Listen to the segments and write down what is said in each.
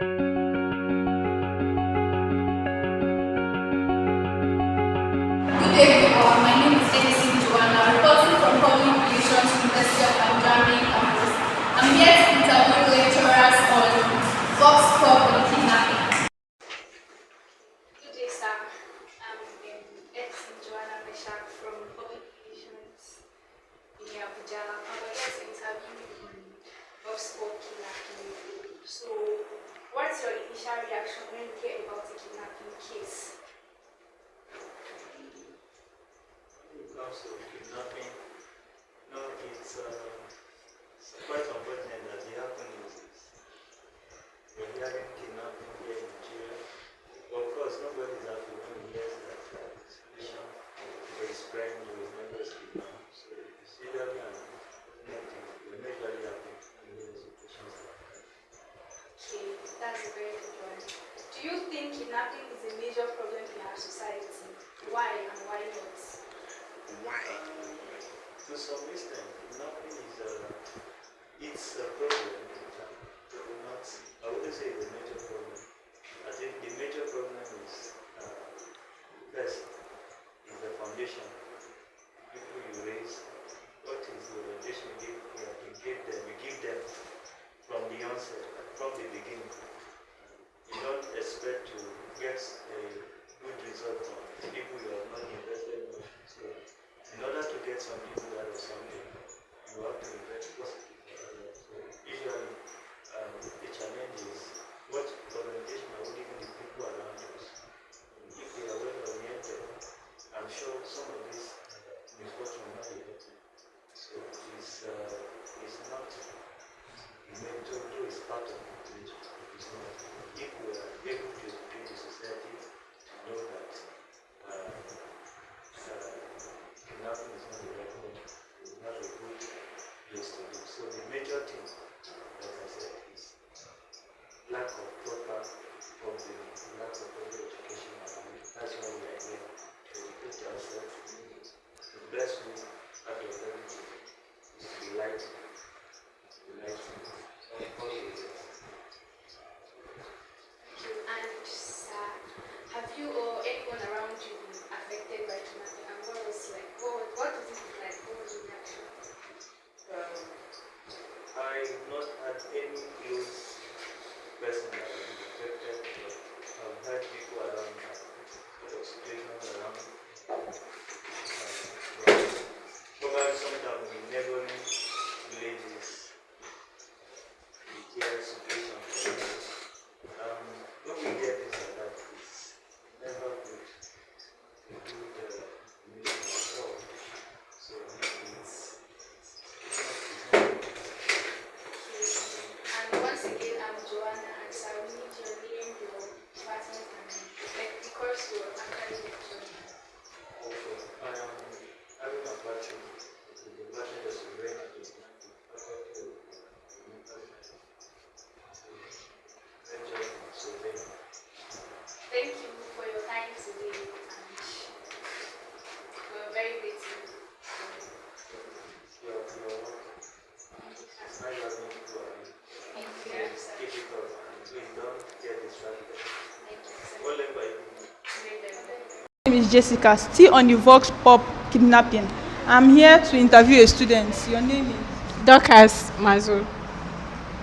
Good day, everyone. My name is K&C-Dramas, reporting from Public Relations University of Nigeria campus. I'm here to interview lecturers on Vox Pop and kidnapping. Good day, sir. I'm Joanna Meshak from Public Relations in Abuja. I'm here to interview the Oxford kidnapping. So, what's your initial reaction when you hear about the kidnapping case? When it comes to kidnapping, it's quite unfortunate that it happened in this. We're hearing kidnapping here in Nigeria. Of course, nobody is happy when he hears that his relation or his friend or his neighbor is kidnapped. So it's usually an unfortunate thing. We're majorly happy when we hear situations like that. Okay, that's a very good one. Do you think kidnapping is a major problem in our society? Why and why not? To some extent, kidnapping it's a problem. Not, I wouldn't say it's a major problem. I think the major problem is first is the foundation. People you raise, what is the foundation you give them from the onset, from the beginning. You don't expect to get a good result from people you have not invested in. So, in order to get something good out of something, you have to invest positively. So, usually, the challenge is what orientation are we giving the people around us? If they are well oriented, I'm sure some of this misfortune will not be happening. So, it's not it's part of it. It's not. If we are able to educate the society to know that kidnapping is not the right thing, it's not a good place to do. So the major thing, like I said, is lack of proper public, lack of public education around it. That's why we are here to educate ourselves. The best way out of everything is to be light. And sir, have you or anyone around you been affected by kidnapping? And what was like? What does it look like? What was your reaction? I've not had any close person that has been affected, but I've had people around me, situations around me. Probably sometimes in neighboring villages, we hear situations. When we get this like that, it's never good to do the mission at all. So it's not good. And once again, I'm Joanna, and so I will need your name, your department, and like the course you're actually lecturing. Okay, I am having a party. The party is very much Thank you for your time today, and we're very grateful. You're welcome. It's nice having you to Thank you, sir. keep it up and please don't get distracted. Thank you, sir. What level are you? My name is Jessica, still on the Vox Pop kidnapping. I'm here to interview a student. Your name is? Dorcas Mazu.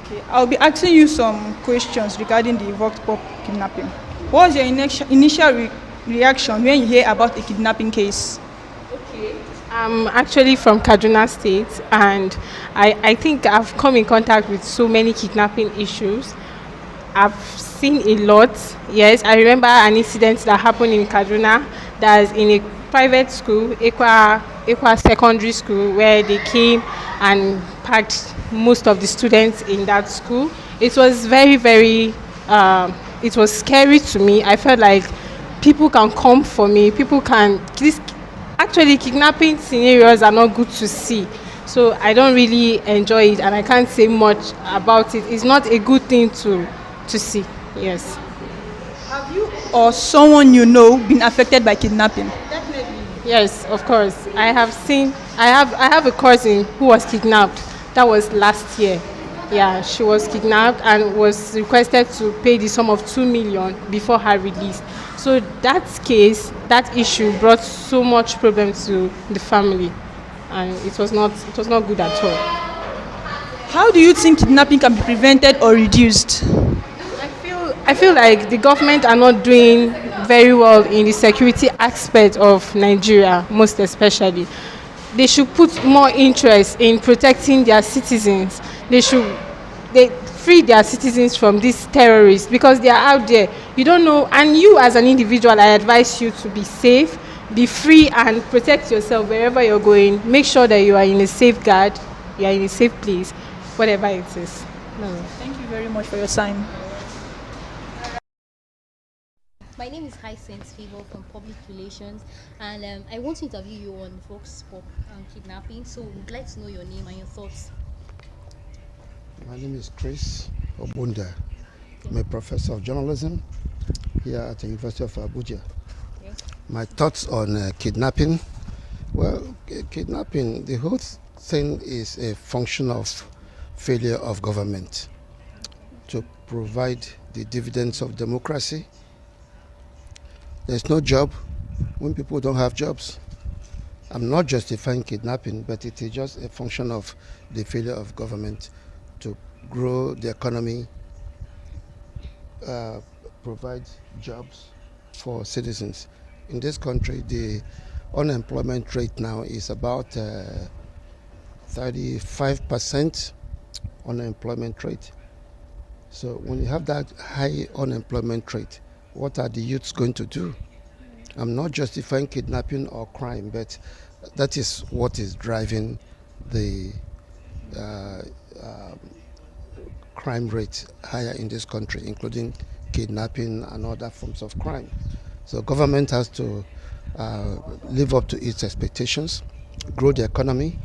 Okay. I'll be asking you some questions regarding the Vox Pop kidnapping. What was your initial reaction when you hear about a kidnapping case? Okay. I'm actually from Kaduna State, and I think I've come in contact with so many kidnapping issues. I've seen a lot. Yes, I remember an incident that happened in Kaduna, that's in a private school, Equa Secondary School, where they came and packed most of the students in that school. It was very, very, it was scary to me. I felt like people can come for me. Actually, kidnapping scenarios are not good to see. So I don't really enjoy it, and I can't say much about it. It's not a good thing to see. Yes. Have you or someone you know been affected by kidnapping? Definitely. Yes, of course. I have a cousin who was kidnapped. That was last year. Yeah, she was kidnapped and was requested to pay the sum of 2 million before her release. So that case, that issue brought so much problem to the family, and it was not good at all. How do you think kidnapping can be prevented or reduced? I feel like the government are not doing very well in the security aspect of Nigeria, most especially. They should put more interest in protecting their citizens. They free their citizens from these terrorists because they are out there. You don't know, and you as an individual, I advise you to be safe, be free, and protect yourself wherever you're going. Make sure that you are in a safeguard, you are in a safe place, whatever it is. No. Thank you very much for your time. My name is Hyacinth Favor from Public Relations, and I want to interview you on Vox Pop and kidnapping. So, we'd like to know your name and your thoughts. My name is Chris Obunda. I'm a professor of journalism here at the University of Abuja. Okay. My thoughts on kidnapping. Well, kidnapping, the whole thing is a function of failure of government to provide the dividends of democracy. There's no job when people don't have jobs. I'm not justifying kidnapping, but it is just a function of the failure of government to grow the economy, provide jobs for citizens. In this country, the unemployment rate now is about 35% unemployment rate. So when you have that high unemployment rate, what are the youths going to do? I'm not justifying kidnapping or crime, but that is what is driving the crime rate higher in this country, including kidnapping and other forms of crime. So government has to live up to its expectations, grow the economy,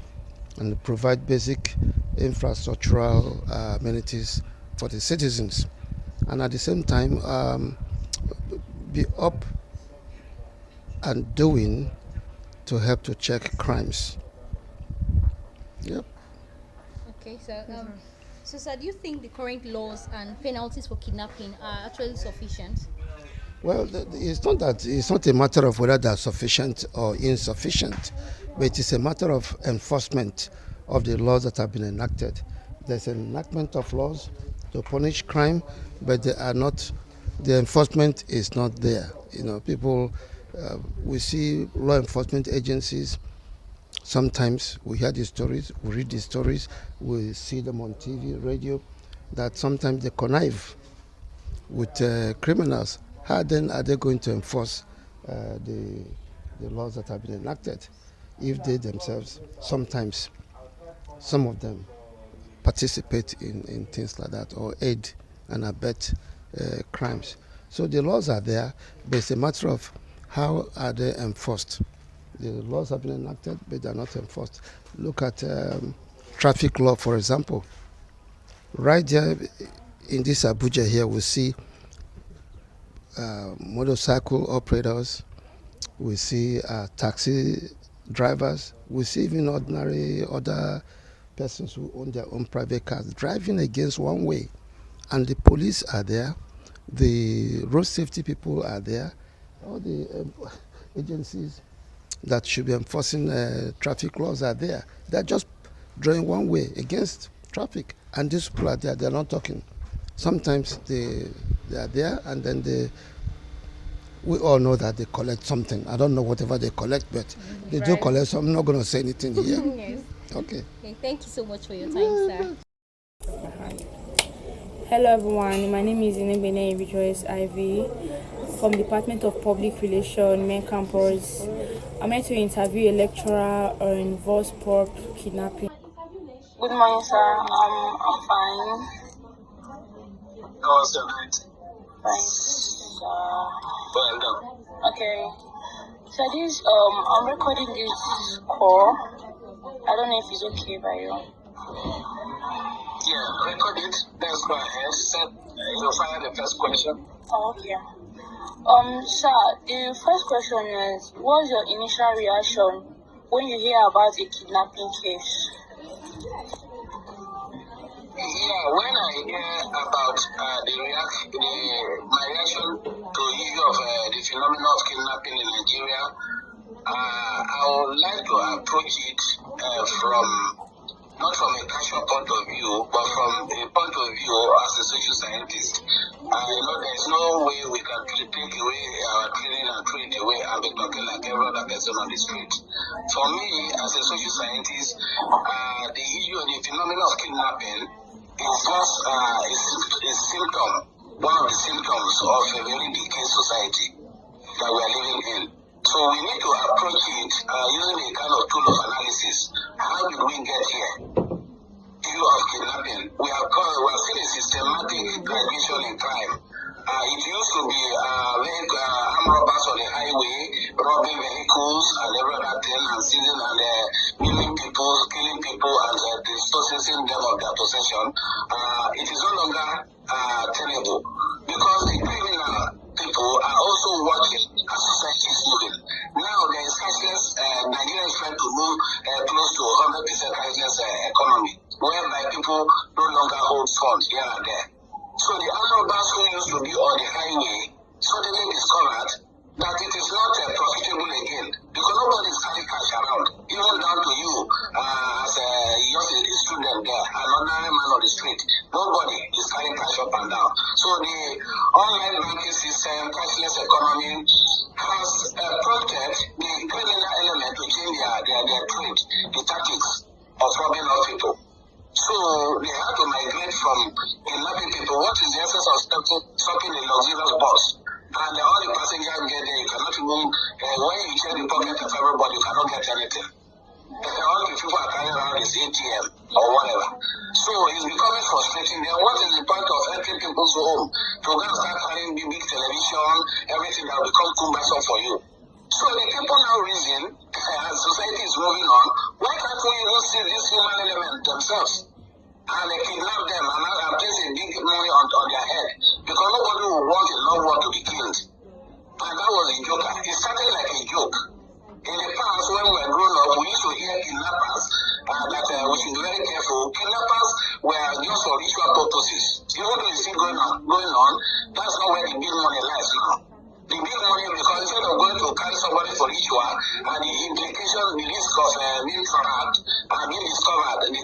and provide basic infrastructural amenities for the citizens. And at the same time, be up and doing to help to check crimes. Yep. Okay, so sir, do you think the current laws and penalties for kidnapping are actually sufficient? Well, it's not a matter of whether they're sufficient or insufficient, but it is a matter of enforcement of the laws that have been enacted. There's an enactment of laws to punish crime, but they are not. The enforcement is not there. You know, people. We see law enforcement agencies. Sometimes we hear the stories, we read the stories, we see them on TV, radio, that sometimes they connive with criminals. How then are they going to enforce the laws that have been enacted if they themselves, sometimes, some of them participate in things like that or aid and abet crimes? So the laws are there, but it's a matter of how are they enforced. The laws have been enacted, but they are not enforced. Look at traffic law, for example. Right there in this Abuja here, we see motorcycle operators, we see taxi drivers, we see even ordinary other persons who own their own private cars driving against one way. And the police are there, the road safety people are there, all the agencies that should be enforcing traffic laws are there. They're just drawing one way against traffic, and these people are there, they're not talking. Sometimes they are there, and then we all know that they collect something. I don't know whatever they collect, but they do collect, so I'm not going to say anything here. Yes. Okay. Okay, thank you so much for your time, sir. Hello everyone, my name is Inebene Rejoice Ivy from Department of Public Relations, Main Campus. I'm here to interview a lecturer on Vox Pop kidnapping. Good morning, sir. I'm fine. How was your night? Fine. Well done. Okay. So I'm recording this call. I don't know if it's okay by you. Yeah, record it. Let's go ahead. You'll find the first question. Oh, okay. Sir, the first question is, what's your initial reaction when you hear about a kidnapping case? Yeah, when I hear about my reaction to the issue of the phenomenon of kidnapping in Nigeria, I would like to approach it not from a casual point of view, but from a point of view as a social scientist. There's no way we can take away our training and throw it away and be talking like every other person on the street. For me, as a social scientist, the issue of the phenomenon of kidnapping is just a symptom, one of the symptoms of a very decayed society that we are living in. So we need to approach it using a kind of tool of analysis. How did we get here? Issue of kidnapping. We have seen a systematic gradation in crime. It used to be armed robbers on the highway, robbing vehicles and every other thing, and stealing and killing people, and dispossessing them of their possession. It is no longer tenable because the criminal people are also watching as society is moving. Now there is cashless. Nigeria is trying to move close to 100% cashless economy, whereby people no longer hold funds here and there. So the armed robbers who used to be on the highway suddenly discovered that it is not profitable again because nobody is carrying cash around, even down to you as a student there, an ordinary man on the street. Nobody is carrying cash up and down. So the online banking system, cashless economy has prompted the criminal element to change their trade, the tactics of robbing off people. So they have to migrate from kidnapping people. What is the essence of stopping a luxurious bus? And all the passengers get there, you cannot even, when you check the pocket of everybody, you cannot get anything. All the people are carrying around is ATM or whatever. So it's becoming frustrating. Then what is the point of entering people's home to go and start carrying the big television, everything that will become cumbersome for you? So the people now reason, as society is moving on, why can't we even see this human element themselves? And they kidnap them and place a big money on their head because nobody will want a loved one to be killed. And that was a joke. It started like a joke. In the past, when we were growing up, we used to hear kidnappers that we should be very careful. Kidnappers were just for ritual purposes. Even though it's still going on, that's not where the big money lies now. The big money, because instead of going to carry somebody for ritual, and the implication, the risk of being trapped and being discovered, the